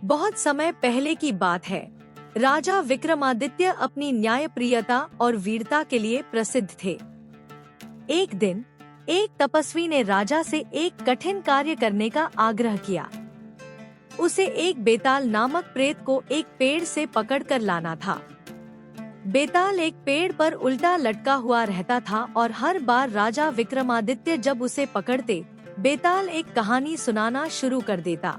बहुत समय पहले की बात है। राजा विक्रमादित्य अपनी न्यायप्रियता और वीरता के लिए प्रसिद्ध थे। एक दिन एक तपस्वी ने राजा से एक कठिन कार्य करने का आग्रह किया। उसे एक बेताल नामक प्रेत को एक पेड़ से पकड़कर लाना था। बेताल एक पेड़ पर उल्टा लटका हुआ रहता था और हर बार राजा विक्रमादित्य जब उसे पकड़ते, बेताल एक कहानी सुनाना शुरू कर देता,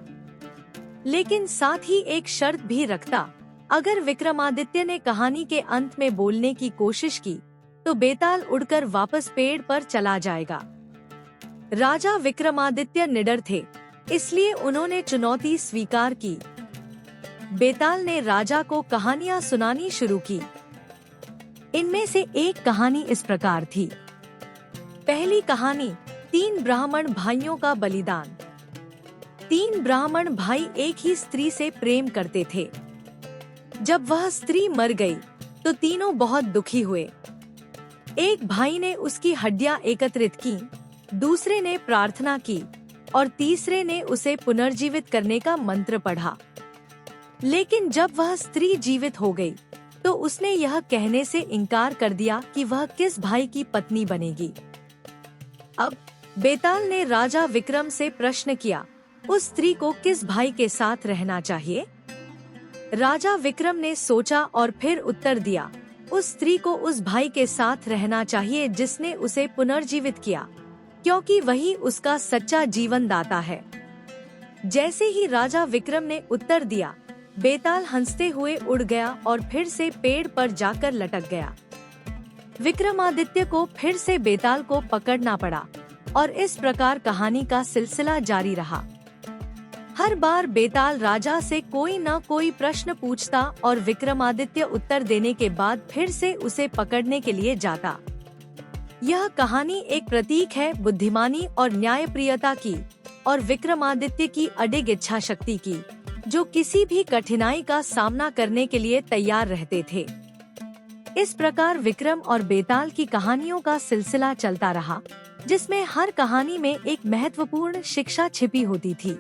लेकिन साथ ही एक शर्त भी रखता। अगर विक्रमादित्य ने कहानी के अंत में बोलने की कोशिश की तो बेताल उड़कर वापस पेड़ पर चला जाएगा। राजा विक्रमादित्य निडर थे, इसलिए उन्होंने चुनौती स्वीकार की। बेताल ने राजा को कहानियां सुनानी शुरू की। इनमें से एक कहानी इस प्रकार थी। पहली कहानी, 3 ब्राह्मण भाइयों का बलिदान। 3 ब्राह्मण भाई एक ही स्त्री से प्रेम करते थे। जब वह स्त्री मर गई तो तीनों बहुत दुखी हुए। एक भाई ने उसकी हड्डियां एकत्रित की, दूसरे ने प्रार्थना की और तीसरे ने उसे पुनर्जीवित करने का मंत्र पढ़ा। लेकिन जब वह स्त्री जीवित हो गई तो उसने यह कहने से इनकार कर दिया कि वह किस भाई की पत्नी बनेगी। अब बेताल ने राजा विक्रम से प्रश्न किया, उस स्त्री को किस भाई के साथ रहना चाहिए? राजा विक्रम ने सोचा और फिर उत्तर दिया, उस स्त्री को उस भाई के साथ रहना चाहिए जिसने उसे पुनर्जीवित किया, क्योंकि वही उसका सच्चा जीवन दाता है। जैसे ही राजा विक्रम ने उत्तर दिया, बेताल हंसते हुए उड़ गया और फिर से पेड़ पर जाकर लटक गया। विक्रमादित्य को फिर से बेताल को पकड़ना पड़ा और इस प्रकार कहानी का सिलसिला जारी रहा। हर बार बेताल राजा से कोई न कोई प्रश्न पूछता और विक्रमादित्य उत्तर देने के बाद फिर से उसे पकड़ने के लिए जाता। यह कहानी एक प्रतीक है बुद्धिमानी और न्यायप्रियता की और विक्रमादित्य की अडिग इच्छा शक्ति की, जो किसी भी कठिनाई का सामना करने के लिए तैयार रहते थे। इस प्रकार विक्रम और बेताल की कहानियों का सिलसिला चलता रहा, जिसमें हर कहानी में एक महत्वपूर्ण शिक्षा छिपी होती थी।